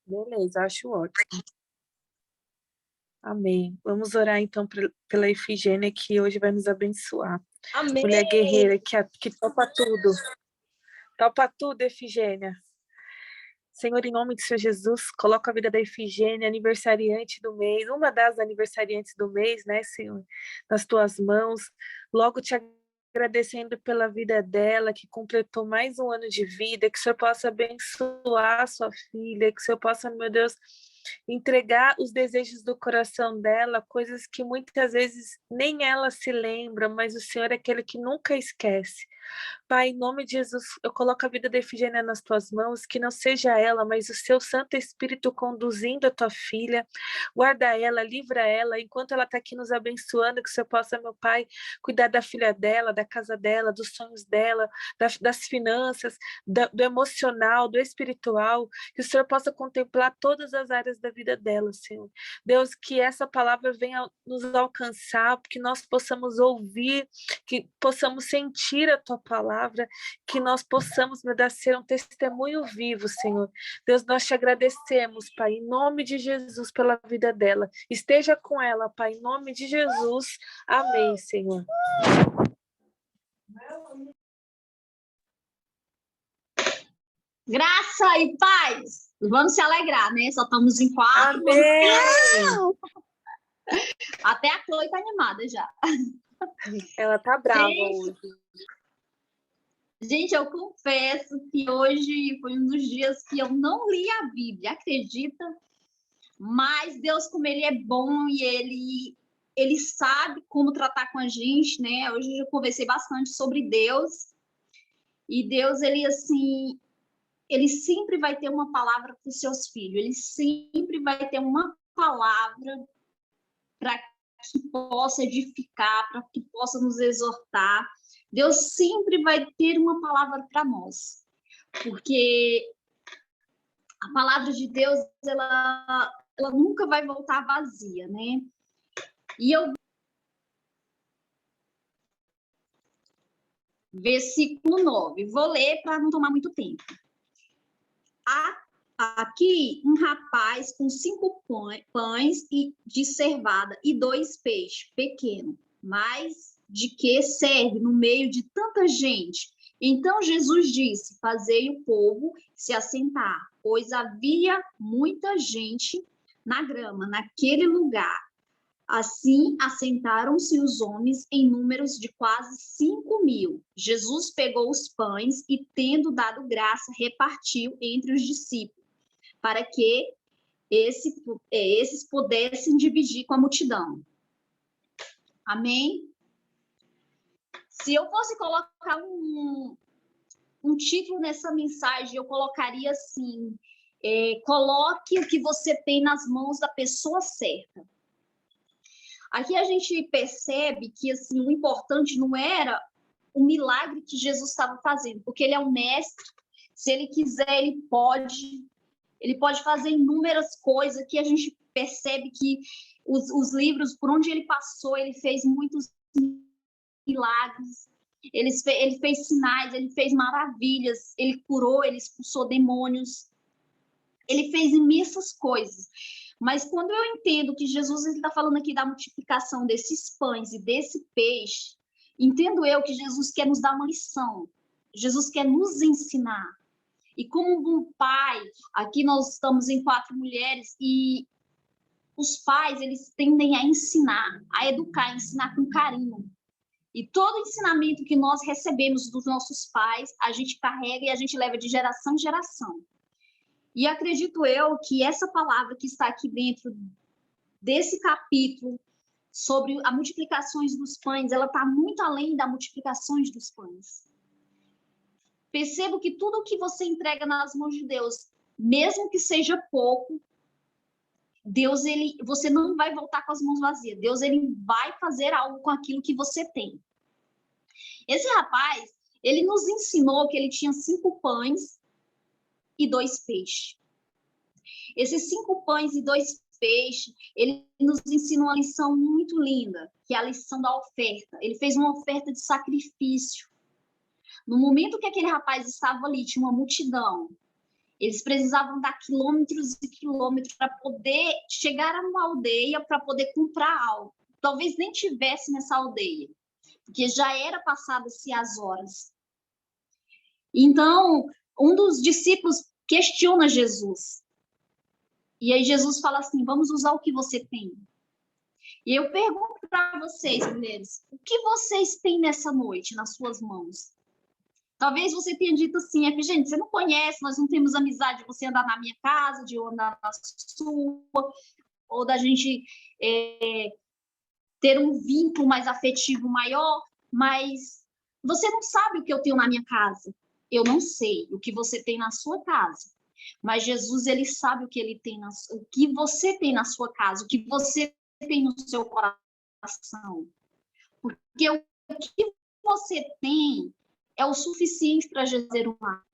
Beleza, acho ótimo. Amém. Vamos orar então pela Efigênia, que hoje vai nos abençoar. Amém. Mulher guerreira que topa tudo. Topa tudo, Efigênia. Senhor, em nome de Senhor Jesus, coloca a vida da Efigênia, aniversariante do mês, uma das aniversariantes do mês, né, Senhor, nas tuas mãos. Logo te agradecendo pela vida dela, que completou mais um ano de vida, que o Senhor possa abençoar a sua filha, que o Senhor possa, meu Deus, entregar os desejos do coração dela, coisas que muitas vezes nem ela se lembra, mas o Senhor é aquele que nunca esquece. Pai, em nome de Jesus, eu coloco a vida da Efigênia nas tuas mãos, que não seja ela, mas o seu Santo Espírito conduzindo a tua filha. Guarda ela, livra ela, enquanto ela está aqui nos abençoando, que o Senhor possa, meu Pai, cuidar da filha dela, da casa dela, dos sonhos dela, das finanças, do emocional, do espiritual, que o Senhor possa contemplar todas as áreas da vida dela, Senhor. Deus, que essa palavra venha nos alcançar, que nós possamos ouvir, que possamos sentir a tua palavra, que nós possamos, meu Deus, ser um testemunho vivo, Senhor. Deus, nós te agradecemos, Pai, em nome de Jesus, pela vida dela. Esteja com ela, Pai, em nome de Jesus. Amém, Senhor. Graça e paz. Vamos se alegrar, né? Só estamos em 4. Amém. Até a Chloe tá animada já. Ela tá brava hoje. Gente, eu confesso que hoje foi um dos dias que eu não li a Bíblia, acredita? Mas Deus, como Ele é bom e Ele sabe como tratar com a gente, né? Hoje eu conversei bastante sobre Deus. E Deus, Ele assim, Ele sempre vai ter uma palavra para os seus filhos. Ele sempre vai ter uma palavra para que possa edificar, para que possa nos exortar. Deus sempre vai ter uma palavra para nós, porque a palavra de Deus, ela nunca vai voltar vazia, né? E eu versículo 9, vou ler para não tomar muito tempo. Aqui, um rapaz com 5 pães de cevada e 2 peixes pequenos, mas de que serve no meio de tanta gente? Então Jesus disse: fazei o povo se assentar, pois havia muita gente na grama, naquele lugar. Assim, assentaram-se os homens em números de quase 5.000. Jesus pegou os pães e, tendo dado graça, repartiu entre os discípulos, para que esses pudessem dividir com a multidão. Amém? Se eu fosse colocar um título nessa mensagem, eu colocaria assim: coloque o que você tem nas mãos da pessoa certa. Aqui a gente percebe que assim, o importante não era o milagre que Jesus estava fazendo, porque ele é um mestre, se ele quiser, ele pode fazer inúmeras coisas que a gente percebe que os livros, por onde ele passou, ele fez muitos milagres, ele fez sinais, ele fez maravilhas, ele curou, ele expulsou demônios, ele fez imensas coisas. Mas quando eu entendo que Jesus está falando aqui da multiplicação desses pães e desse peixe, entendo eu que Jesus quer nos dar uma lição, Jesus quer nos ensinar. E como um bom pai, aqui nós estamos em 4 mulheres e os pais, eles tendem a ensinar, a educar, a ensinar com carinho. E todo ensinamento que nós recebemos dos nossos pais, a gente carrega e a gente leva de geração em geração. E acredito eu que essa palavra que está aqui dentro desse capítulo sobre a multiplicações dos pães, ela está muito além da multiplicações dos pães. Percebo que tudo que você entrega nas mãos de Deus, mesmo que seja pouco, Deus, você não vai voltar com as mãos vazias. Deus, ele vai fazer algo com aquilo que você tem. Esse rapaz, ele nos ensinou que ele tinha 5 pães e 2 peixes. Esses 5 pães e 2 peixes, ele nos ensina uma lição muito linda, que é a lição da oferta. Ele fez uma oferta de sacrifício. No momento que aquele rapaz estava ali, tinha uma multidão, Eles precisavam dar quilômetros e quilômetros para poder chegar a uma aldeia, para poder comprar algo. Talvez nem tivesse nessa aldeia, porque já era passadas-se as horas. Então, um dos discípulos questiona Jesus. E aí Jesus fala assim, vamos usar o que você tem. E eu pergunto para vocês, mulheres, o que vocês têm nessa noite nas suas mãos? Talvez você tenha dito assim, gente, você não conhece, nós não temos amizade de você andar na minha casa, de eu andar na sua, ou da gente ter um vínculo mais afetivo maior, mas você não sabe o que eu tenho na minha casa. Eu não sei o que você tem na sua casa, mas Jesus, ele sabe o que ele tem, o que você tem na sua casa, o que você tem no seu coração. Porque o que você tem é o suficiente para gerar um lar.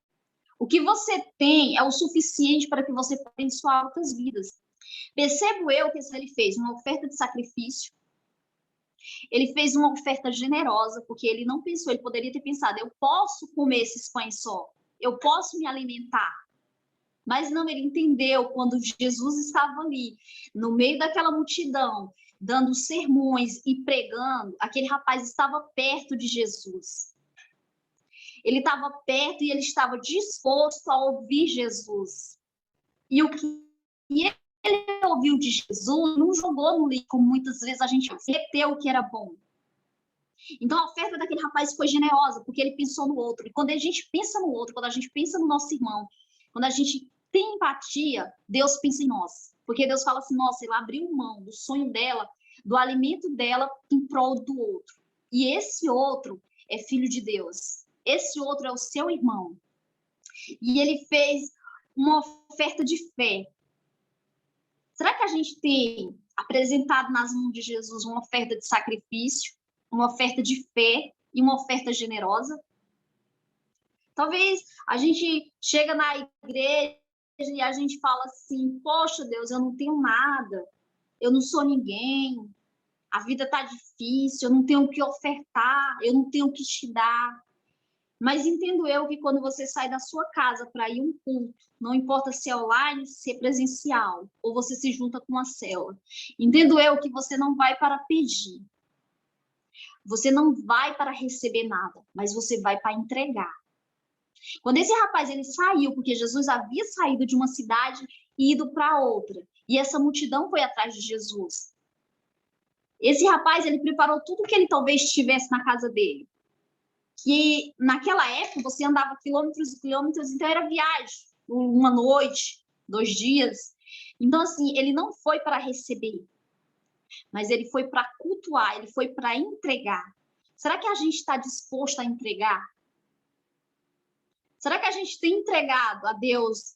O que você tem é o suficiente para que você abençoe outras vidas. Percebo eu que ele fez uma oferta de sacrifício, ele fez uma oferta generosa, porque ele não pensou, ele poderia ter pensado, eu posso comer esses pães só, eu posso me alimentar. Mas não, ele entendeu quando Jesus estava ali, no meio daquela multidão, dando sermões e pregando, aquele rapaz estava perto de Jesus. Ele estava perto e ele estava disposto a ouvir Jesus. E o que ele ouviu de Jesus não jogou no lixo, como muitas vezes a gente reteu o que era bom. Então a oferta daquele rapaz foi generosa, porque ele pensou no outro. E quando a gente pensa no outro, quando a gente pensa no nosso irmão, quando a gente tem empatia, Deus pensa em nós. Porque Deus fala assim, nossa, ele abriu mão do sonho dela, do alimento dela em prol do outro. E esse outro é filho de Deus. Esse outro é o seu irmão. E ele fez uma oferta de fé. Será que a gente tem apresentado nas mãos de Jesus uma oferta de sacrifício, uma oferta de fé e uma oferta generosa? Talvez a gente chega na igreja e a gente fala assim, poxa, Deus, eu não tenho nada, eu não sou ninguém, a vida está difícil, eu não tenho o que ofertar, eu não tenho o que te dar. Mas entendo eu que quando você sai da sua casa para ir a um culto, não importa se é online, se é presencial, ou você se junta com uma célula, entendo eu que você não vai para pedir. Você não vai para receber nada, mas você vai para entregar. Quando esse rapaz ele saiu, porque Jesus havia saído de uma cidade e ido para outra, e essa multidão foi atrás de Jesus. Esse rapaz ele preparou tudo que ele talvez tivesse na casa dele. Que naquela época você andava quilômetros e quilômetros, então era viagem, uma noite, 2 dias. Então, assim, ele não foi para receber, mas ele foi para cultuar, ele foi para entregar. Será que a gente está disposto a entregar? Será que a gente tem entregado a Deus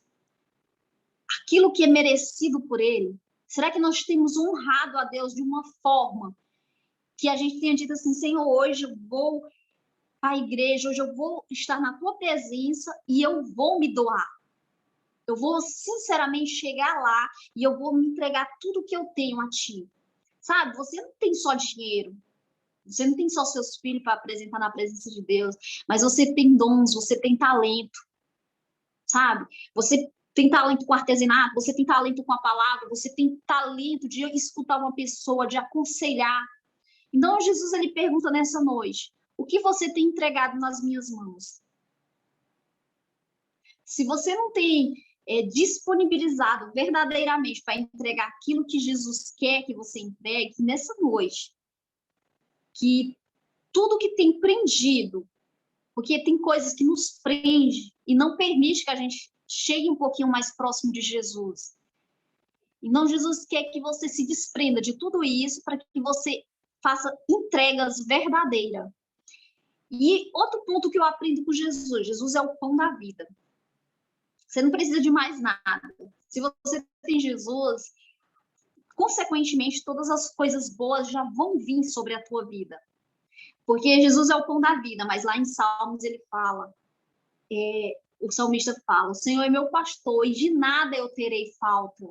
aquilo que é merecido por Ele? Será que nós temos honrado a Deus de uma forma que a gente tenha dito assim, Senhor, hoje eu vou à igreja, hoje eu vou estar na tua presença e eu vou me doar. Eu vou sinceramente chegar lá e eu vou me entregar tudo que eu tenho a ti. Sabe, você não tem só dinheiro, você não tem só seus filhos para apresentar na presença de Deus, mas você tem dons, você tem talento, sabe? Você tem talento com artesanato, você tem talento com a palavra, você tem talento de escutar uma pessoa, de aconselhar. Então, Jesus, ele pergunta nessa noite, o que você tem entregado nas minhas mãos? Se você não tem disponibilizado verdadeiramente para entregar aquilo que Jesus quer que você entregue, nessa noite, que tudo que tem prendido, porque tem coisas que nos prende e não permite que a gente chegue um pouquinho mais próximo de Jesus. Então, Jesus quer que você se desprenda de tudo isso para que você faça entregas verdadeiras. E outro ponto que eu aprendo com Jesus, Jesus é o pão da vida. Você não precisa de mais nada. Se você tem Jesus, consequentemente, todas as coisas boas já vão vir sobre a tua vida. Porque Jesus é o pão da vida, mas lá em Salmos ele fala, o salmista fala, o Senhor é meu pastor e de nada eu terei falta.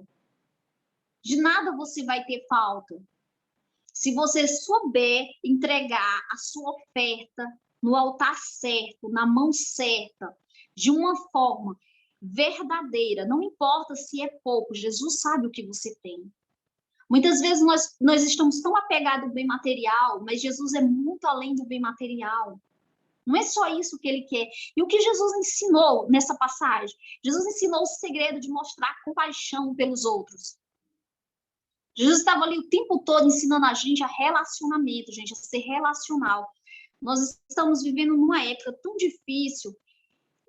De nada você vai ter falta. Se você souber entregar a sua oferta no altar certo, na mão certa, de uma forma verdadeira. Não importa se é pouco, Jesus sabe o que você tem. Muitas vezes nós estamos tão apegados ao bem material, mas Jesus é muito além do bem material. Não é só isso que ele quer. E o que Jesus ensinou nessa passagem? Jesus ensinou o segredo de mostrar compaixão pelos outros. Jesus estava ali o tempo todo ensinando a gente a relacionamento, gente, a ser relacional. Nós estamos vivendo numa época tão difícil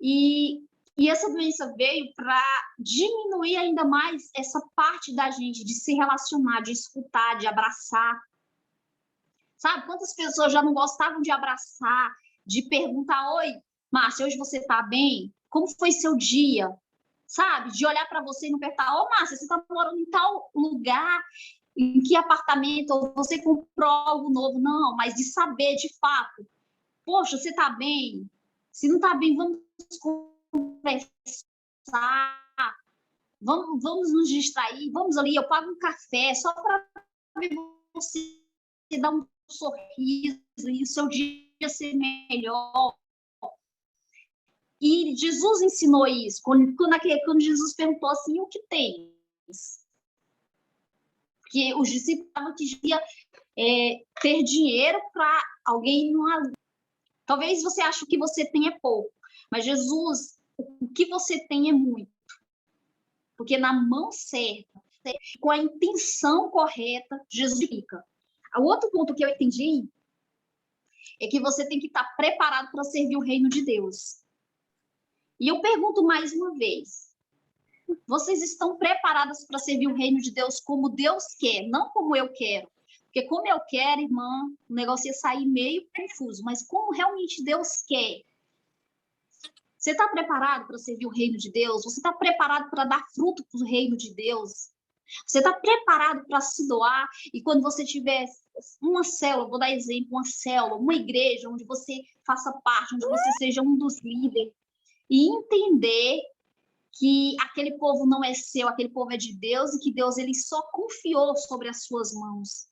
e essa doença veio para diminuir ainda mais essa parte da gente de se relacionar, de escutar, de abraçar. Sabe? Quantas pessoas já não gostavam de abraçar, de perguntar: oi, Márcia, hoje você está bem? Como foi seu dia? Sabe? De olhar para você e não perguntar: ô, Márcia, você está morando em tal lugar? Em que apartamento? Ou você comprou algo novo? Não, mas de saber de fato. Poxa, você está bem? Se não está bem, vamos conversar. Vamos nos distrair. Vamos ali, eu pago um café só para ver você dar um sorriso e o seu dia ser melhor. E Jesus ensinou isso. Quando Jesus perguntou assim: o que tens? Porque os discípulos estavam que ia ter dinheiro para alguém numa... Talvez você ache que você tem é pouco, mas Jesus, o que você tem é muito. Porque na mão certa, com a intenção correta, Jesus fica. O outro ponto que eu entendi é que você tem que estar preparado para servir o reino de Deus. E eu pergunto mais uma vez: vocês estão preparadas para servir o reino de Deus como Deus quer, não como eu quero? Porque como eu quero, irmã, o negócio ia sair meio confuso, mas como realmente Deus quer? Você está preparado para servir o reino de Deus? Você está preparado para dar fruto para o reino de Deus? Você está preparado para se doar? E quando você tiver uma célula, vou dar exemplo, uma célula, uma igreja onde você faça parte, onde você seja um dos líderes, e entender que aquele povo não é seu, aquele povo é de Deus, e que Deus ele só confiou sobre as suas mãos.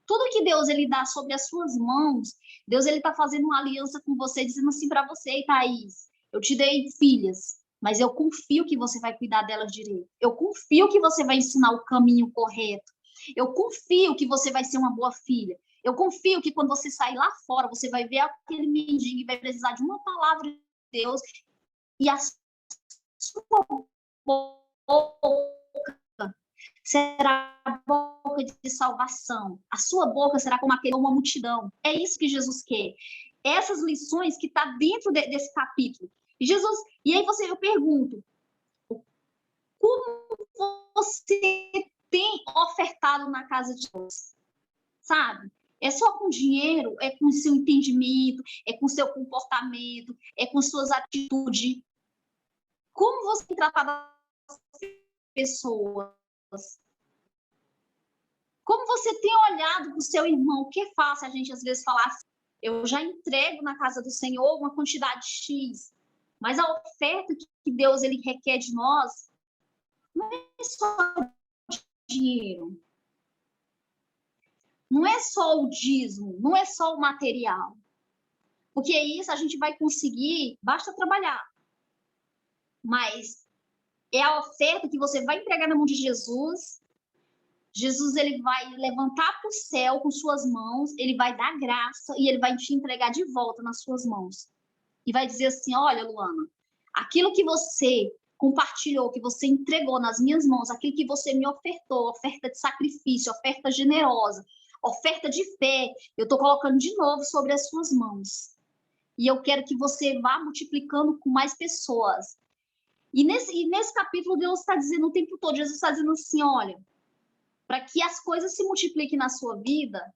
Tudo que Deus ele dá sobre as suas mãos, Deus ele está fazendo uma aliança com você, dizendo assim para você: Thaís, eu te dei filhas, mas eu confio que você vai cuidar delas direito. Eu confio que você vai ensinar o caminho correto. Eu confio que você vai ser uma boa filha. Eu confio que quando você sair lá fora, você vai ver aquele mendigo e vai precisar de uma palavra de Deus, e a sua boca será a boca de salvação. A sua boca será como uma multidão. É isso que Jesus quer. Essas lições que está dentro desse capítulo. E aí eu pergunto: como você tem ofertado na casa de Deus? Sabe? É só com dinheiro? É com seu entendimento? É com seu comportamento? É com suas atitudes? Como você tem tratado as pessoas? Como você tem olhado para o seu irmão? O que é fácil a gente às vezes falar assim: eu já entrego na casa do Senhor uma quantidade X, mas a oferta que Deus ele requer de nós não é só dinheiro, não é só o dízimo, não é só o material, porque isso a gente vai conseguir, basta trabalhar, mas é a oferta que você vai entregar na mão de Jesus. Jesus ele vai levantar para o céu com suas mãos, ele vai dar graça e ele vai te entregar de volta nas suas mãos. E vai dizer assim: olha, Luana, aquilo que você compartilhou, que você entregou nas minhas mãos, aquilo que você me ofertou, oferta de sacrifício, oferta generosa, oferta de fé, eu estou colocando de novo sobre as suas mãos. E eu quero que você vá multiplicando com mais pessoas. E nesse capítulo, Deus está dizendo o tempo todo, Jesus está dizendo assim: olha, para que as coisas se multipliquem na sua vida,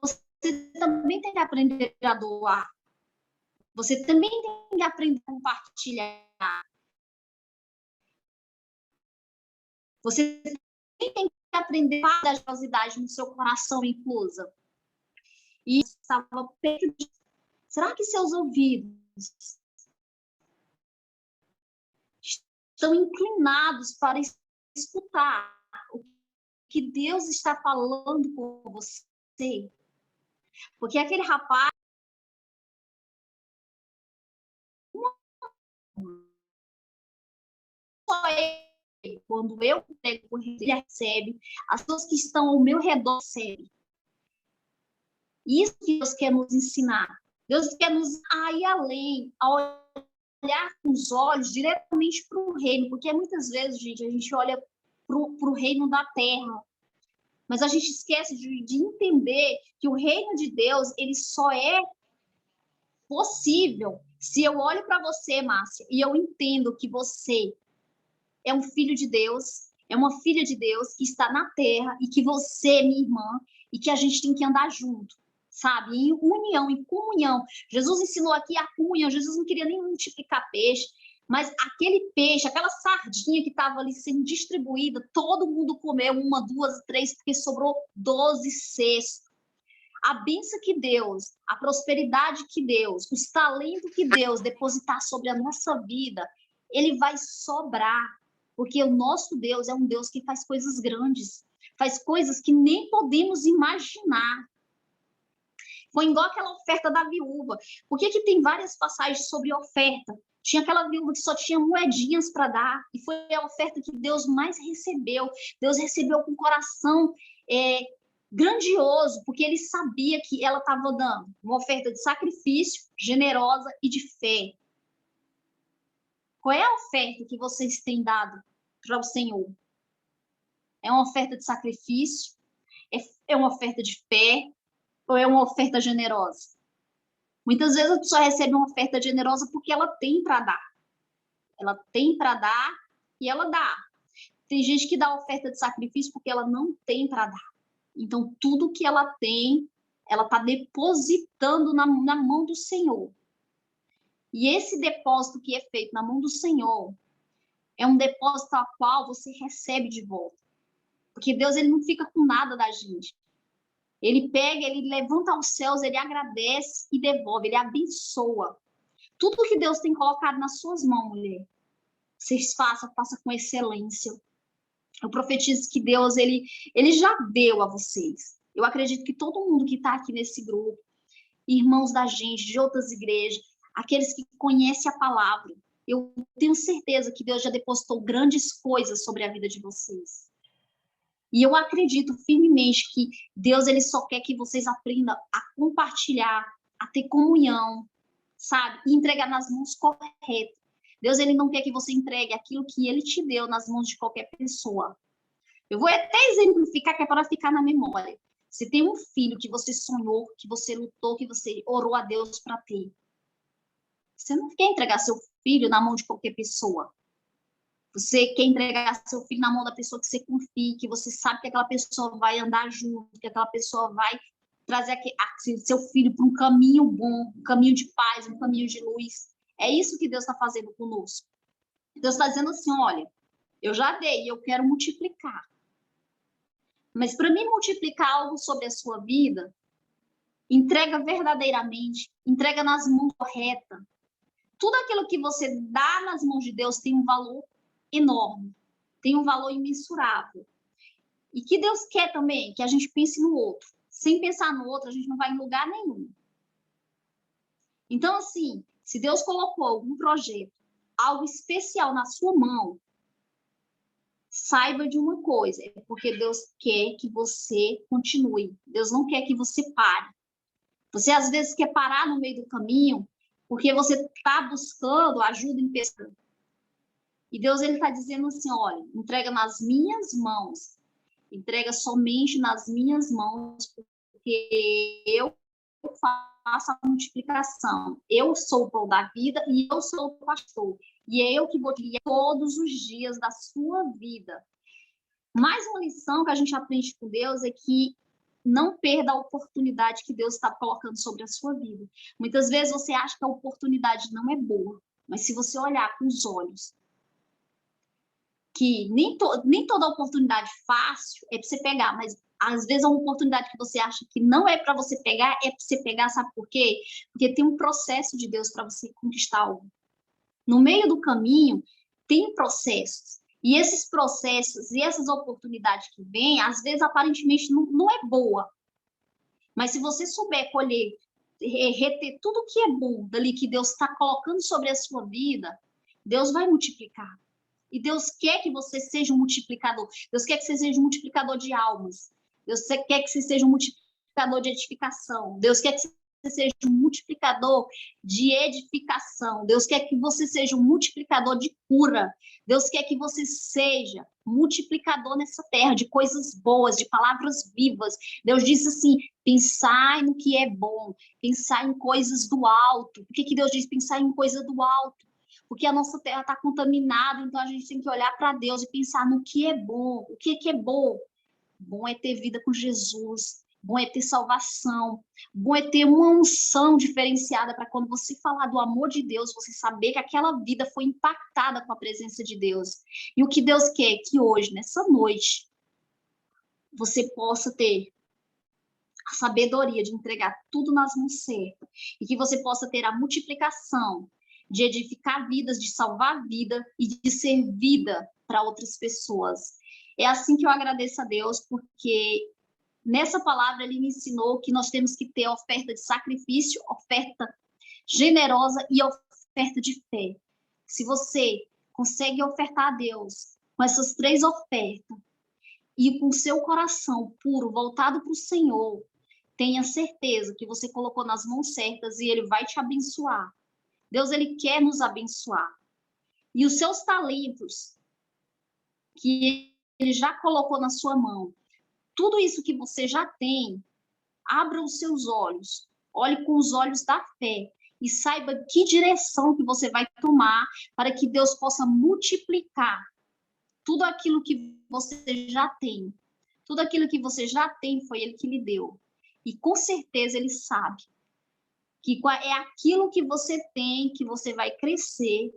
você também tem que aprender a doar. Você também tem que aprender a compartilhar. Você também tem que aprender a dar generosidade no seu coração inclusa. E estava perto de... Será que seus ouvidos estão inclinados para escutar o que Deus está falando com você? Porque aquele rapaz, uma Só ele, quando eu entrego, ele recebe, as pessoas que estão ao meu redor recebem. Isso que Deus quer nos ensinar. Deus quer nos ir além, a olhar com os olhos diretamente para o reino, porque muitas vezes, gente, a gente olha para o reino da terra, mas a gente esquece de entender que o reino de Deus, ele só é possível se eu olho para você, Márcia, e eu entendo que você é um filho de Deus, é uma filha de Deus que está na terra, e que você é minha irmã, e que a gente tem que andar junto, sabe? Em união, em comunhão. Jesus ensinou aqui a comunhão. Jesus não queria nem multiplicar peixe, mas aquele peixe, aquela sardinha que estava ali sendo distribuída, todo mundo comeu 1, 2, 3, porque sobrou 12 cestos. A bênção que Deus, a prosperidade que Deus, os talentos que Deus depositar sobre a nossa vida, ele vai sobrar, porque o nosso Deus é um Deus que faz coisas grandes, faz coisas que nem podemos imaginar. Foi igual aquela oferta da viúva. Por que tem várias passagens sobre oferta? Tinha aquela viúva que só tinha moedinhas para dar, e foi a oferta que Deus mais recebeu. Deus recebeu com o coração grandioso, porque ele sabia que ela estava dando uma oferta de sacrifício, generosa e de fé. Qual é a oferta que vocês têm dado para o Senhor? É uma oferta de sacrifício? É uma oferta de fé? Ou é uma oferta generosa? Muitas vezes a pessoa recebe uma oferta generosa porque ela tem para dar. Ela tem para dar e ela dá. Tem gente que dá oferta de sacrifício porque ela não tem para dar. Então, tudo que ela tem, ela está depositando na mão do Senhor. E esse depósito que é feito na mão do Senhor é um depósito ao qual você recebe de volta. Porque Deus, ele não fica com nada da gente. Ele pega, ele levanta aos céus, ele agradece e devolve, ele abençoa. Tudo que Deus tem colocado nas suas mãos, mulher, vocês faça com excelência. Eu profetizo que Deus, ele já deu a vocês. Eu acredito que todo mundo que está aqui nesse grupo, irmãos da gente, de outras igrejas, aqueles que conhecem a palavra, eu tenho certeza que Deus já depositou grandes coisas sobre a vida de vocês. E eu acredito firmemente que Deus, ele só quer que vocês aprendam a compartilhar, a ter comunhão, sabe? E entregar nas mãos corretas. Deus, ele não quer que você entregue aquilo que ele te deu nas mãos de qualquer pessoa. Eu vou até exemplificar, que é para ficar na memória. Você tem um filho que você sonhou, que você lutou, que você orou a Deus para ter. Você não quer entregar seu filho na mão de qualquer pessoa. Você quer entregar seu filho na mão da pessoa que você confia, que você sabe que aquela pessoa vai andar junto, que aquela pessoa vai trazer seu filho para um caminho bom, um caminho de paz, um caminho de luz. É isso que Deus está fazendo conosco. Deus está dizendo assim, olha, eu já dei, eu quero multiplicar. Mas para mim multiplicar algo sobre a sua vida, entrega verdadeiramente, entrega nas mãos corretas. Tudo aquilo que você dá nas mãos de Deus tem um valor enorme, tem um valor imensurável. E que Deus quer também que a gente pense no outro. Sem pensar no outro, a gente não vai em lugar nenhum. Então, assim, se Deus colocou algum projeto, algo especial na sua mão, saiba de uma coisa, é porque Deus quer que você continue. Deus não quer que você pare. Você, às vezes, quer parar no meio do caminho porque você está buscando ajuda em pessoas. E Deus, ele está dizendo assim, olha, entrega nas minhas mãos. Entrega somente nas minhas mãos, porque eu faço a multiplicação. Eu sou o pão da vida e eu sou o pastor. E é eu que vou guiar todos os dias da sua vida. Mais uma lição que a gente aprende com Deus é que não perda a oportunidade que Deus está colocando sobre a sua vida. Muitas vezes você acha que a oportunidade não é boa, mas se você olhar com os olhos, que nem toda oportunidade fácil é para você pegar, mas às vezes é uma oportunidade que você acha que não é para você pegar, é para você pegar, sabe por quê? Porque tem um processo de Deus para você conquistar algo. No meio do caminho, tem processos. E esses processos e essas oportunidades que vêm, às vezes, aparentemente, não é boa. Mas se você souber colher, reter tudo que é bom dali que Deus está colocando sobre a sua vida, Deus vai multiplicar. E Deus quer que você seja um multiplicador. Deus quer que você seja um multiplicador de almas. Deus quer que você seja um multiplicador de edificação. Deus quer que você seja um multiplicador de edificação. Deus quer que você seja um multiplicador de cura. Deus quer que você seja multiplicador nessa terra de coisas boas, de palavras vivas. Deus disse assim: pensai no que é bom, pensar em coisas do alto. Por que Deus diz pensar em coisa do alto? Porque a nossa terra está contaminada, então a gente tem que olhar para Deus e pensar no que é bom. O que é bom? Bom é ter vida com Jesus, bom é ter salvação, bom é ter uma unção diferenciada para quando você falar do amor de Deus, você saber que aquela vida foi impactada com a presença de Deus. E o que Deus quer é que hoje, nessa noite, você possa ter a sabedoria de entregar tudo nas mãos certas e que você possa ter a multiplicação de edificar vidas, de salvar vida e de ser vida para outras pessoas. É assim que eu agradeço a Deus, porque nessa palavra ele me ensinou que nós temos que ter oferta de sacrifício, oferta generosa e oferta de fé. Se você consegue ofertar a Deus com essas 3 ofertas e com seu coração puro, voltado para o Senhor, tenha certeza que você colocou nas mãos certas e ele vai te abençoar. Deus, ele quer nos abençoar. E os seus talentos que ele já colocou na sua mão, tudo isso que você já tem, abra os seus olhos, olhe com os olhos da fé e saiba que direção que você vai tomar para que Deus possa multiplicar tudo aquilo que você já tem. Tudo aquilo que você já tem foi ele que lhe deu. E com certeza ele sabe que é aquilo que você tem que você vai crescer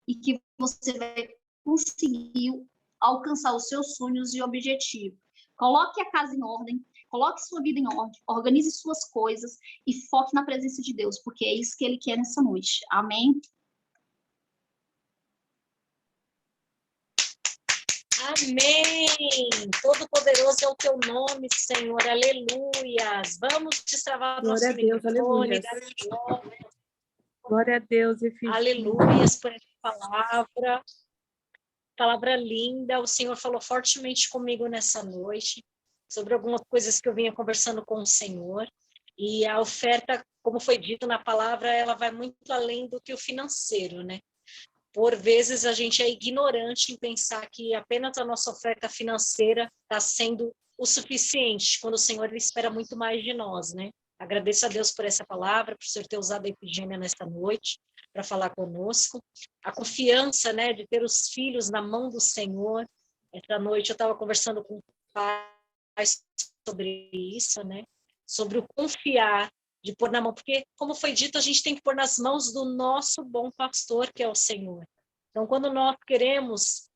e que você vai conseguir alcançar os seus sonhos e objetivos. Coloque a casa em ordem, coloque sua vida em ordem, organize suas coisas e foque na presença de Deus, porque é isso que ele quer nessa noite. Amém? Amém! Todo-Poderoso é o teu nome, Senhor. Aleluias! Vamos destravar Glória nosso a Deus, microfone. aleluias. Glória a Deus, Efigênia. Aleluias por essa palavra. Palavra linda. O Senhor falou fortemente comigo nessa noite sobre algumas coisas que eu vinha conversando com o Senhor. E a oferta, como foi dito na palavra, ela vai muito além do que o financeiro, né? Por vezes a gente é ignorante em pensar que apenas a nossa oferta financeira está sendo o suficiente, quando o Senhor ele espera muito mais de nós, né? Agradeço a Deus por essa palavra, por Senhor ter usado a Efigênia nesta noite para falar conosco. A confiança, né, de ter os filhos na mão do Senhor. Esta noite eu estava conversando com o pai sobre isso, né? Sobre o confiar, de pôr na mão, porque, como foi dito, a gente tem que pôr nas mãos do nosso bom pastor, que é o Senhor. Então, quando nós queremos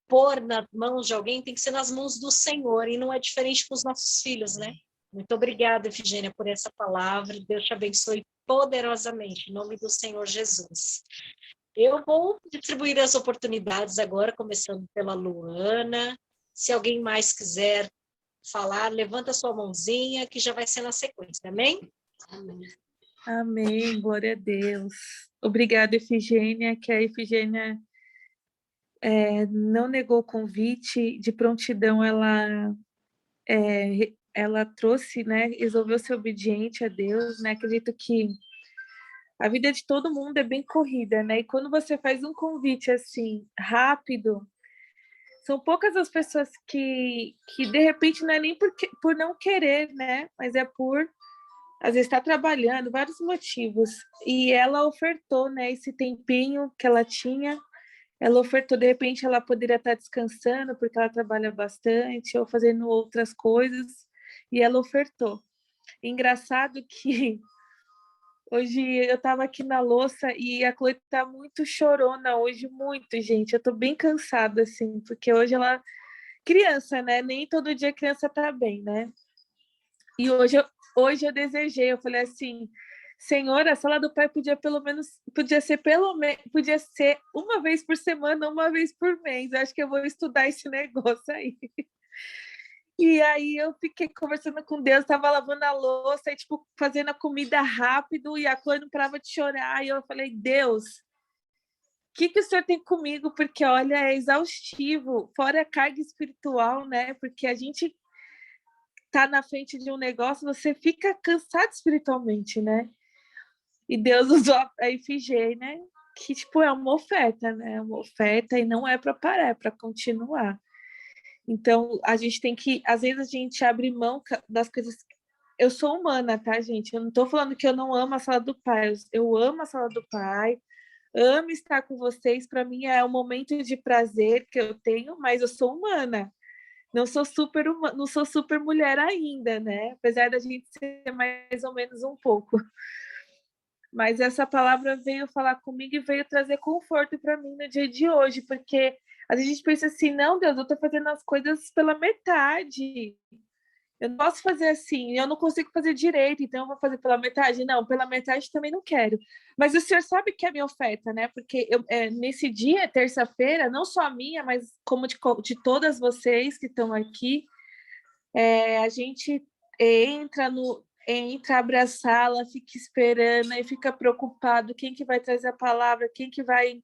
pôr nas mãos de alguém, tem que ser nas mãos do Senhor, e não é diferente com os nossos filhos, né? Muito obrigada, Efigênia, por essa palavra. Deus te abençoe poderosamente, em nome do Senhor Jesus. Eu vou distribuir as oportunidades agora, começando pela Luana. Se alguém mais quiser falar, levanta sua mãozinha, que já vai ser na sequência, amém? Amém. Amém, glória a Deus. Obrigada, Efigênia, que a Efigênia não negou o convite, de prontidão ela trouxe, né, resolveu ser obediente a Deus, né? Acredito que a vida de todo mundo é bem corrida, né? E quando você faz um convite assim, rápido, são poucas as pessoas que de repente não é nem por não querer, né? Mas é por, às vezes, estar trabalhando, vários motivos. E ela ofertou, né, esse tempinho que ela tinha, ela ofertou, de repente ela poderia estar descansando, porque ela trabalha bastante, ou fazendo outras coisas, e ela ofertou. Engraçado que hoje eu estava aqui na louça e a Chloe tá muito chorona hoje, muito, gente. Eu tô bem cansada, assim, porque hoje ela... Criança, né? Nem todo dia a criança tá bem, né? E hoje eu desejei, eu falei assim, Senhor, a sala do pai podia ser uma vez por semana, uma vez por mês. Eu acho que eu vou estudar esse negócio aí. E aí eu fiquei conversando com Deus, estava lavando a louça, e, tipo, fazendo a comida rápido, e a Chloe não parava de chorar. E eu falei, Deus, que o Senhor tem comigo? Porque, olha, é exaustivo, fora a carga espiritual, né? Porque a gente tá na frente de um negócio, você fica cansado espiritualmente, né? E Deus usou a Ifigênia, né? Que, tipo, é uma oferta, né? Uma oferta e não é para parar, é para continuar. Então, a gente tem que, às vezes, a gente abre mão das coisas. Eu sou humana, tá, gente? Eu não tô falando que eu não amo a sala do pai. Eu amo a sala do pai, amo estar com vocês. Para mim é um momento de prazer que eu tenho, mas eu sou humana. Não sou super mulher ainda, né? Apesar da gente ser mais ou menos um pouco. Mas essa palavra veio falar comigo e veio trazer conforto para mim no dia de hoje, porque às vezes a gente pensa assim, não, Deus, eu estou fazendo as coisas pela metade. Eu não posso fazer assim, eu não consigo fazer direito, então eu vou fazer pela metade? Não, pela metade também não quero. Mas o Senhor sabe que é a minha oferta, né? Porque nesse dia, terça-feira, não só a minha, mas como de todas vocês que estão aqui, a gente entra, abre a sala, fica esperando, e fica preocupado quem que vai trazer a palavra, quem que vai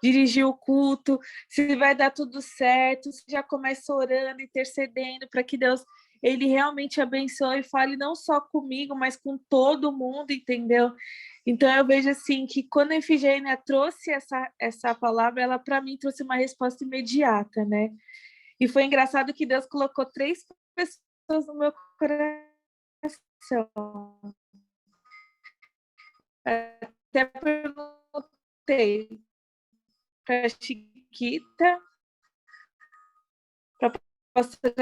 dirigir o culto, se vai dar tudo certo, se já começa orando, intercedendo para que Deus ele realmente abençoe e fale não só comigo, mas com todo mundo, entendeu? Então eu vejo assim que quando a Efigênia trouxe essa palavra, ela para mim trouxe uma resposta imediata, né? E foi engraçado que Deus colocou 3 pessoas no meu coração. Até perguntei para a Chiquita,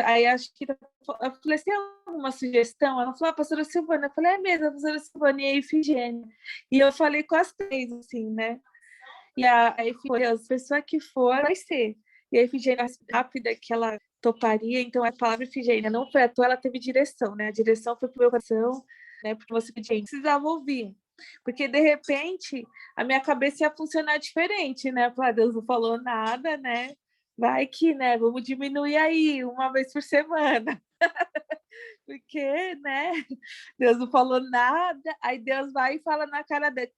aí a Chiquita, eu falei assim, alguma sugestão? Ela falou, pastora Silvana. Eu falei, é mesmo, a pastora Silvana e a Efigênia. E eu falei com as 3, assim, né? E a Efigênia, a pessoa que for, vai ser. E a Efigênia, rápida que ela toparia, então a palavra Efigênia não foi à toa, ela teve direção, né? A direção foi para o meu coração, né? Porque você precisava ouvir. Porque, de repente, a minha cabeça ia funcionar diferente, né? Falar, Deus não falou nada, né? Vai que, né? Vamos diminuir aí, uma vez por semana. Porque, né? Deus não falou nada, aí Deus vai e fala na cara dele,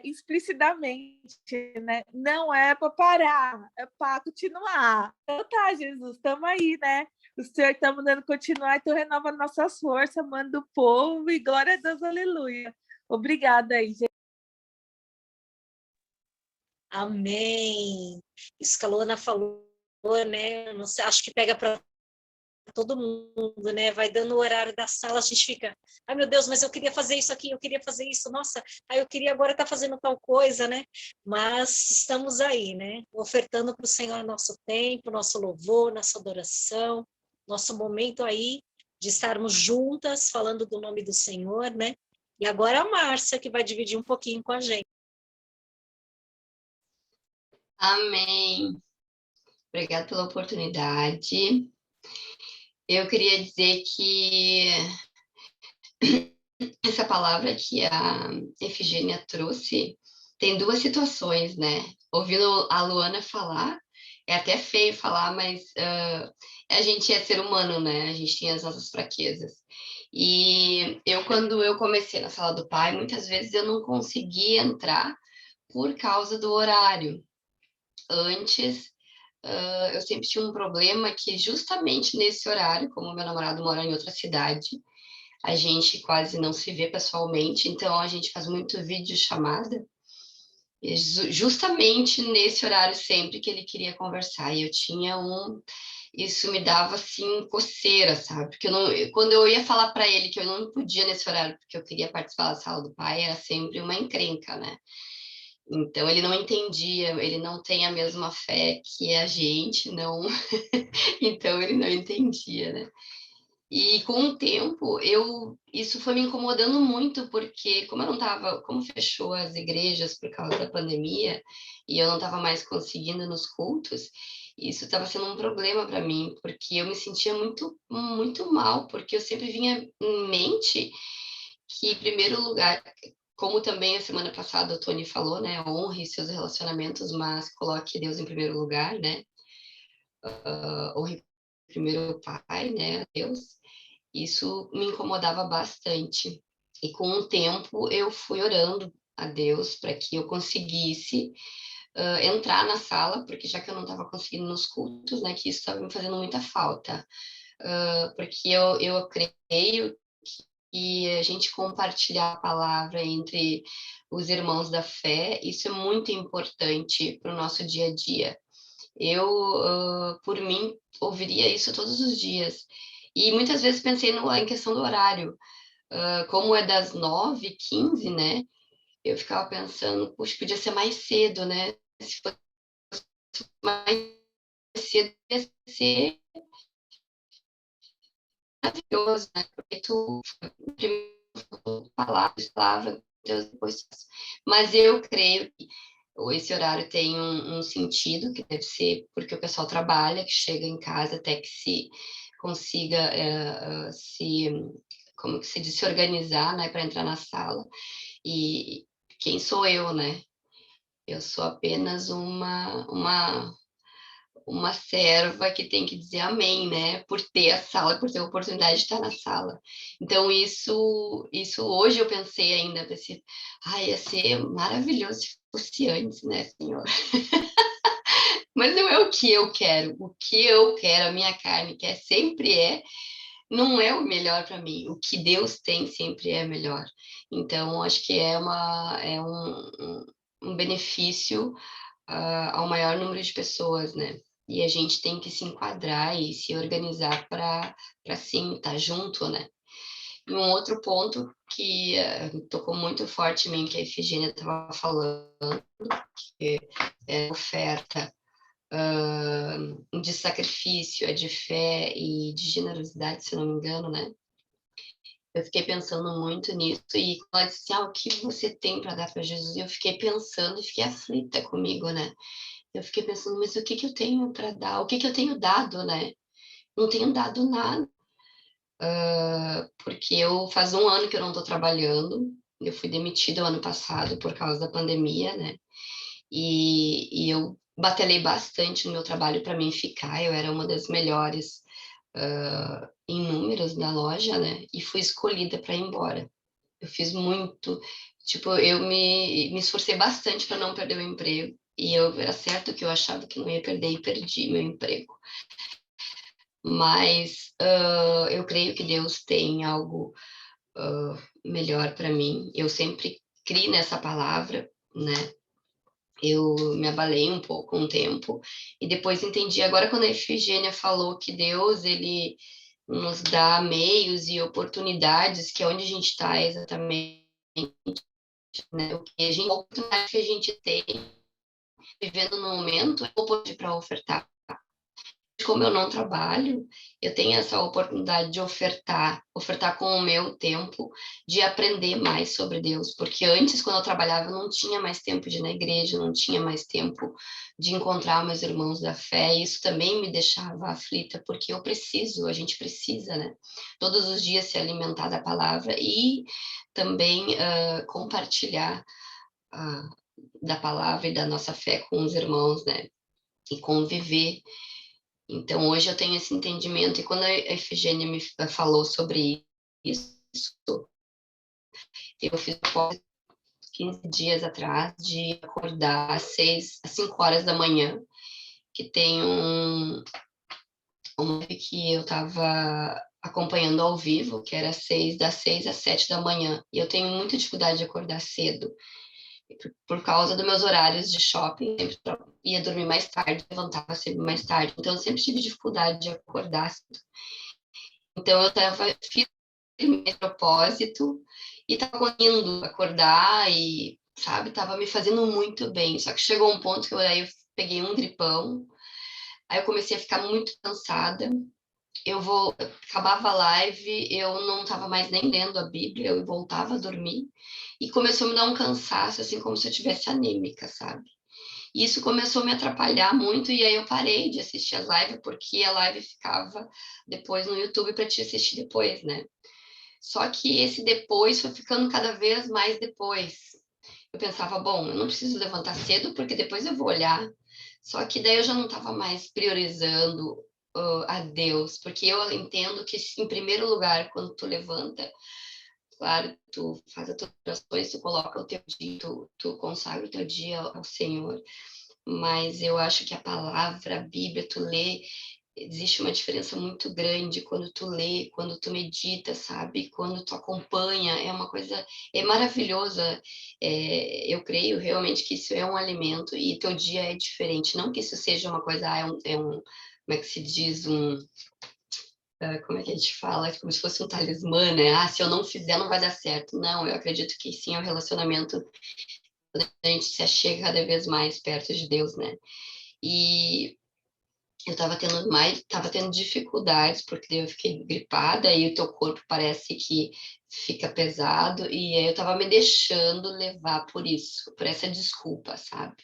explicitamente, né? Não é para parar, é para continuar. Então tá, Jesus, estamos aí, né? O Senhor está mandando continuar, então renova nossas forças, manda o povo e glória a Deus, aleluia. Obrigada aí, gente. Amém. Isso que a Luana falou, né? Não sei, acho que pega para todo mundo, né? Vai dando o horário da sala, a gente fica, ai meu Deus, mas eu queria fazer isso aqui, eu queria fazer isso, nossa, eu queria agora estar fazendo tal coisa, né? Mas estamos aí, né? Ofertando para o Senhor nosso tempo, nosso louvor, nossa adoração, nosso momento aí de estarmos juntas falando do nome do Senhor, né? E agora a Márcia, que vai dividir um pouquinho com a gente. Amém. Obrigada pela oportunidade. Eu queria dizer que essa palavra que a Efigênia trouxe tem 2 situações, né? Ouvindo a Luana falar, é até feio falar, mas a gente é ser humano, né? A gente tem as nossas fraquezas. E quando eu comecei na sala do pai, muitas vezes eu não conseguia entrar por causa do horário. Antes, eu sempre tinha um problema que justamente nesse horário, como meu namorado mora em outra cidade, a gente quase não se vê pessoalmente, então a gente faz muito videochamada, justamente nesse horário sempre que ele queria conversar, e eu tinha isso me dava assim coceira, sabe? Porque quando eu ia falar para ele que eu não podia nesse horário porque eu queria participar da sala do pai, era sempre uma encrenca, né? Então ele não entendia, ele não tem a mesma fé que a gente, não. Então ele não entendia, né? E com o tempo, isso foi me incomodando muito, porque como fechou as igrejas por causa da pandemia, e eu não estava mais conseguindo nos cultos, isso estava sendo um problema para mim, porque eu me sentia muito, muito mal, porque eu sempre vinha em mente que, em primeiro lugar, como também a semana passada o Tony falou, né, honre seus relacionamentos, mas coloque Deus em primeiro lugar, né, honre primeiro o Pai, né, Deus. Isso me incomodava bastante. E com o tempo eu fui orando a Deus para que eu conseguisse entrar na sala, porque já que eu não estava conseguindo nos cultos, né, que isso estava me fazendo muita falta, porque eu creio que a gente compartilhar a palavra entre os irmãos da fé, isso é muito importante para o nosso dia a dia. Eu, por mim, ouviria isso todos os dias. E muitas vezes pensei em questão do horário. Como é das 9h15, né? Eu ficava pensando, puxa, podia ser mais cedo, né? Se fosse mais cedo, ia ser maravilhoso, né? Porque tu, primeiro, palavra, Deus depois. Mas eu creio que esse horário tem um sentido, que deve ser porque o pessoal trabalha, que chega em casa até que se consiga como que se diz, se organizar, né, para entrar na sala. E quem sou eu, né? Eu sou apenas uma serva que tem que dizer amém, né? Por ter a sala, por ter a oportunidade de estar na sala. Então, isso hoje eu pensei ainda, pensei, ia ser maravilhoso se fosse antes, né, Senhor? Mas não é o que eu quero. O que eu quero, a minha carne quer, sempre não é o melhor para mim. O que Deus tem sempre é melhor. Então, acho que é um benefício ao maior número de pessoas, né? E a gente tem que se enquadrar e se organizar para sim estar junto, né? E um outro ponto que tocou muito forte em mim, que a Efigênia estava falando, que é oferta de sacrifício, é de fé e de generosidade, se não me engano, né? Eu fiquei pensando muito nisso e quando ela disse, o que você tem para dar para Jesus? Eu fiquei pensando e fiquei aflita comigo, né? Eu fiquei pensando, mas o que eu tenho para dar? O que eu tenho dado, né? Não tenho dado nada, porque faz um ano que eu não estou trabalhando. Eu fui demitida o ano passado por causa da pandemia, né? E eu batalhei bastante no meu trabalho para mim ficar. Eu era uma das melhores em números na loja, né? E fui escolhida para ir embora. Eu fiz muito, tipo, eu me esforcei bastante para não perder o emprego. E era certo que eu achava que não ia perder e perdi meu emprego. Mas eu creio que Deus tem algo melhor para mim. Eu sempre criei nessa palavra, né? Eu me abalei um pouco, um tempo, e depois entendi. Agora, quando a Efigênia falou que Deus, ele nos dá meios e oportunidades, que é onde a gente está exatamente, né? A oportunidade que a gente tem, vivendo no momento, é oportunidade para ofertar. Como eu não trabalho, eu tenho essa oportunidade de ofertar com o meu tempo, de aprender mais sobre Deus, porque antes, quando eu trabalhava, eu não tinha mais tempo de ir na igreja, não tinha mais tempo de encontrar meus irmãos da fé, e isso também me deixava aflita, porque a gente precisa, né? Todos os dias se alimentar da palavra e também compartilhar da palavra e da nossa fé com os irmãos, né? E conviver. Então, hoje eu tenho esse entendimento, e quando a Efigênia me falou sobre isso, eu fiz 15 dias atrás de acordar às 5 horas da manhã, que tem um que eu estava acompanhando ao vivo, que era das 6 às 7 da manhã, e eu tenho muita dificuldade de acordar cedo, por causa dos meus horários de shopping, sempre ia dormir mais tarde, levantava sempre mais tarde, então eu sempre tive dificuldade de acordar cedo. Então eu fiz meu propósito e estava conseguindo acordar e, sabe, estava me fazendo muito bem. Só que chegou um ponto que eu peguei um gripão, aí eu comecei a ficar muito cansada. Acabava a live, eu não estava mais nem lendo a Bíblia, eu voltava a dormir e começou a me dar um cansaço, assim, como se eu tivesse anêmica, sabe? E isso começou a me atrapalhar muito, e aí eu parei de assistir as lives, porque a live ficava depois no YouTube para te assistir depois, né? Só que esse depois foi ficando cada vez mais depois. Eu pensava, bom, eu não preciso levantar cedo, porque depois eu vou olhar. Só que daí eu já não estava mais priorizando a Deus, porque eu entendo que, em primeiro lugar, quando tu levanta, claro, tu faz as tuas orações, tu coloca o teu dia, tu consagra o teu dia ao Senhor, mas eu acho que a palavra, a Bíblia, tu lê, existe uma diferença muito grande quando tu lê, quando tu medita, sabe? Quando tu acompanha, é uma coisa, é maravilhosa. Eu creio realmente que isso é um alimento e teu dia é diferente. Não que isso seja uma coisa, como é que se diz, como é que a gente fala? Como se fosse um talismã, né? Ah, se eu não fizer, não vai dar certo. Não, eu acredito que sim, é um relacionamento, quando a gente se achega cada vez mais perto de Deus, né? E eu estava tendo dificuldades, porque daí eu fiquei gripada e o teu corpo parece que fica pesado, e aí eu estava me deixando levar por isso, por essa desculpa, sabe?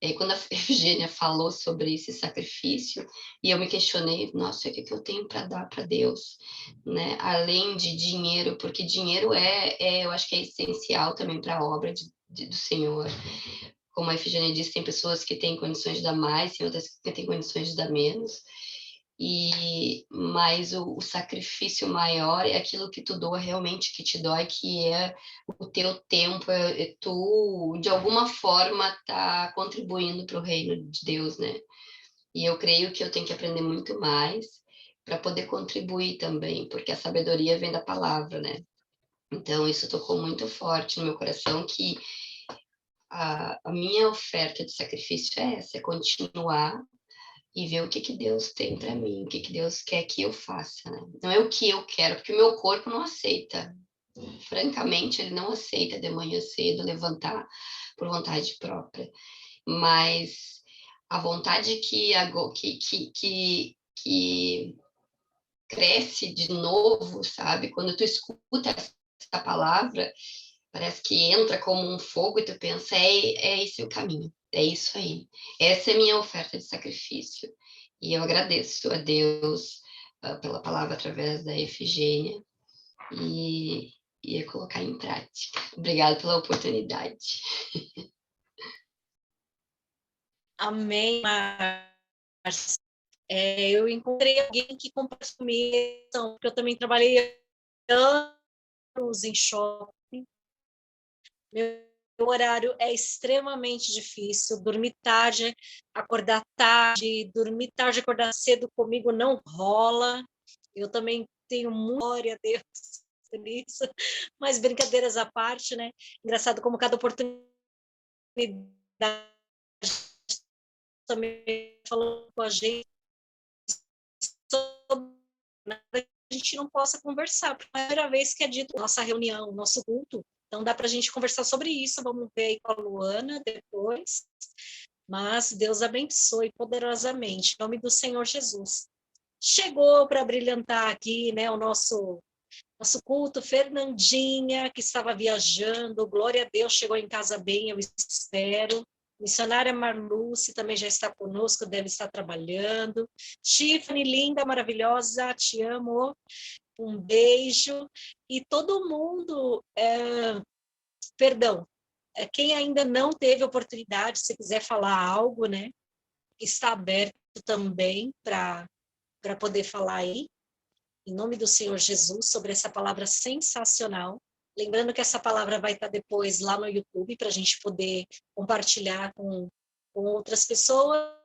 E aí quando a Eugênia falou sobre esse sacrifício, e eu me questionei, nossa, o que que eu tenho para dar para Deus, né? Além de dinheiro, porque dinheiro eu acho que é essencial também para a obra do Senhor. Como a Efigênia disse, tem pessoas que têm condições de dar mais, tem outras que têm condições de dar menos. Mas o sacrifício maior é aquilo que tu doa realmente, que te dói, que é o teu tempo, tu de alguma forma tá contribuindo para o reino de Deus, né? E eu creio que eu tenho que aprender muito mais para poder contribuir também, porque a sabedoria vem da palavra, né? Então isso tocou muito forte no meu coração, que a minha oferta de sacrifício é essa, é continuar e ver o que que Deus tem para mim, o que que Deus quer que eu faça, né? Não é o que eu quero, porque o meu corpo não aceita. Francamente, ele não aceita de manhã cedo levantar por vontade própria. Mas a vontade que cresce de novo, sabe? Quando tu escuta essa palavra, parece que entra como um fogo e tu pensa, é esse o caminho, é isso aí. Essa é a minha oferta de sacrifício. E eu agradeço a Deus pela palavra através da Efigênia e ia colocar em prática. Obrigada pela oportunidade. Amém, Márcia. Eu encontrei alguém que compartilhou comigo, porque eu também trabalhei anos em shopping. Meu horário é extremamente difícil. Dormir tarde, acordar tarde, dormir tarde, acordar cedo comigo não rola. Eu também tenho muita glória a Deus por isso, mas brincadeiras à parte, né? Engraçado como cada oportunidade também falou com a gente sobre nada que a gente não possa conversar, porque é a primeira vez que é dito nossa reunião, nosso culto, então dá para a gente conversar sobre isso, vamos ver aí com a Luana depois, mas Deus abençoe poderosamente, em nome do Senhor Jesus. Chegou para brilhantar aqui, né, o nosso culto, Fernandinha, que estava viajando, glória a Deus, chegou em casa bem, eu espero. Missionária Marluce também já está conosco, deve estar trabalhando. Tiffany, linda, maravilhosa, te amo. Um beijo. E todo mundo, perdão, quem ainda não teve oportunidade, se quiser falar algo, né, está aberto também para poder falar aí, em nome do Senhor Jesus, sobre essa palavra sensacional. Lembrando que essa palavra vai estar depois lá no YouTube, para a gente poder compartilhar com outras pessoas.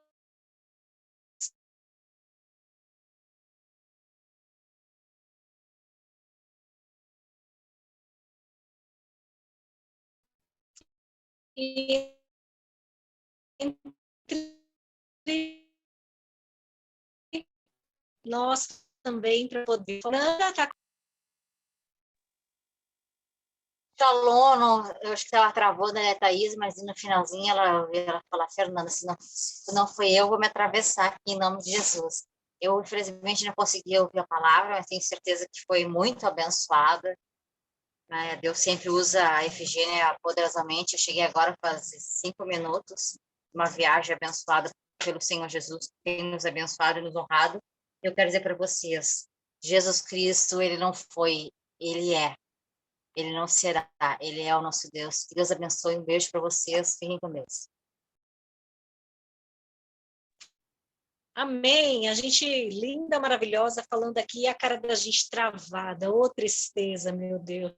E nós também, para poder... Falou, eu acho que ela travou, né, Thaís, mas no finalzinho ela fala, Fernanda, se não foi eu, vou me atravessar aqui em nome de Jesus. Eu, infelizmente, não consegui ouvir a palavra, mas tenho certeza que foi muito abençoada. Né? Deus sempre usa a Efigênia poderosamente. Eu cheguei agora faz 5 minutos, uma viagem abençoada pelo Senhor Jesus, que tem nos abençoado e nos honrado. Eu quero dizer para vocês, Jesus Cristo, ele não foi, ele é. Ele não será, ele é o nosso Deus. Que Deus abençoe, um beijo para vocês, fiquem com Deus. Amém. A gente linda, maravilhosa, falando aqui, e a cara da gente travada. Ô, tristeza, meu Deus.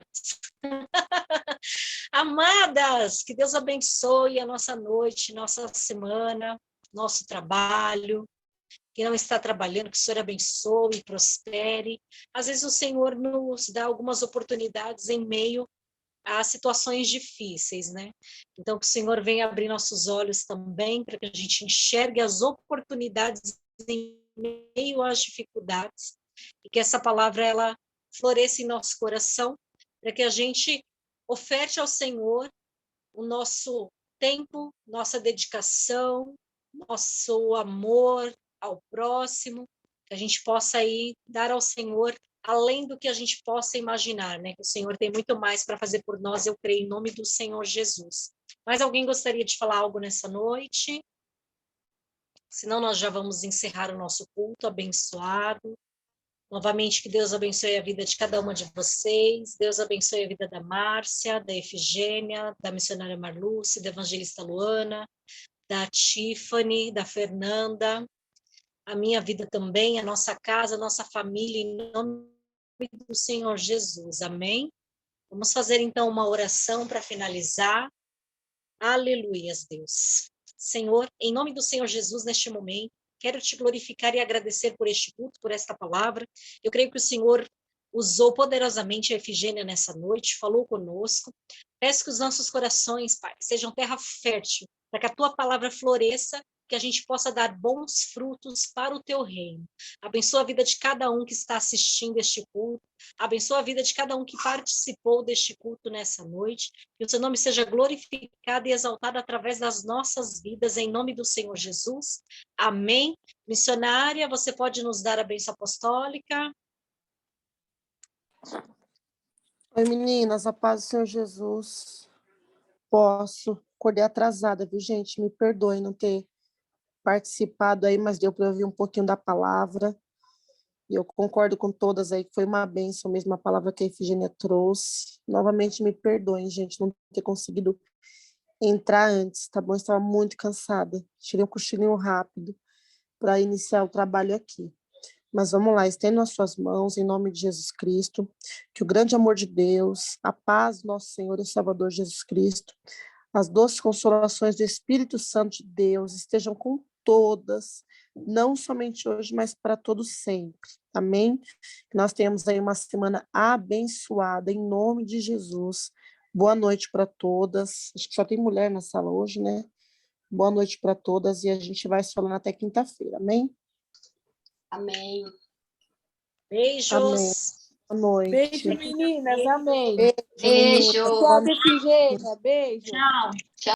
Amadas, que Deus abençoe a nossa noite, nossa semana, nosso trabalho. Quem não está trabalhando, que o Senhor abençoe e prospere. Às vezes o Senhor nos dá algumas oportunidades em meio a situações difíceis, né? Então, que o Senhor venha abrir nossos olhos também, para que a gente enxergue as oportunidades em meio às dificuldades, e que essa palavra, ela floresça em nosso coração, para que a gente oferte ao Senhor o nosso tempo, nossa dedicação, nosso amor ao próximo, que a gente possa aí dar ao Senhor além do que a gente possa imaginar, né? Que o Senhor tem muito mais para fazer por nós, eu creio, em nome do Senhor Jesus. Mais alguém gostaria de falar algo nessa noite? Senão nós já vamos encerrar o nosso culto abençoado. Novamente, que Deus abençoe a vida de cada uma de vocês. Deus abençoe a vida da Márcia, da Efigênia, da missionária Marluce, da evangelista Luana, da Tiffany, da Fernanda, a minha vida também, a nossa casa, a nossa família, em nome do Senhor Jesus. Amém? Vamos fazer então uma oração para finalizar. Aleluias, Deus. Senhor, em nome do Senhor Jesus, neste momento, quero te glorificar e agradecer por este culto, por esta palavra. Eu creio que o Senhor usou poderosamente a Efigênia nessa noite, falou conosco. Peço que os nossos corações, Pai, sejam terra fértil, para que a tua palavra floresça, que a gente possa dar bons frutos para o teu reino. Abençoa a vida de cada um que está assistindo este culto. Abençoa a vida de cada um que participou deste culto nessa noite. Que o seu nome seja glorificado e exaltado através das nossas vidas, em nome do Senhor Jesus. Amém. Missionária, você pode nos dar a bênção apostólica? Oi, meninas, a paz do Senhor Jesus. Posso. Acordei atrasada, viu, gente? Me perdoe não ter participado aí, mas deu para ouvir um pouquinho da palavra. E eu concordo com todas aí, que foi uma bênção mesmo a palavra que a Efigênia trouxe. Novamente, me perdoem, gente, não ter conseguido entrar antes, tá bom? Eu estava muito cansada. Tirei um cochilinho rápido para iniciar o trabalho aqui. Mas vamos lá, estenda as suas mãos em nome de Jesus Cristo, que o grande amor de Deus, a paz do nosso Senhor e Salvador Jesus Cristo, as doces consolações do Espírito Santo de Deus estejam com todas, não somente hoje, mas para todos sempre. Amém? Que nós tenhamos aí uma semana abençoada em nome de Jesus. Boa noite para todas. Acho que só tem mulher na sala hoje, né? Boa noite para todas e a gente vai se falando até quinta-feira. Amém? Amém. Beijos. Amém. Boa noite. Beijo, meninas. Amém. Beijo. Beijo. Tchau, Efigênia. Beijo. Tchau.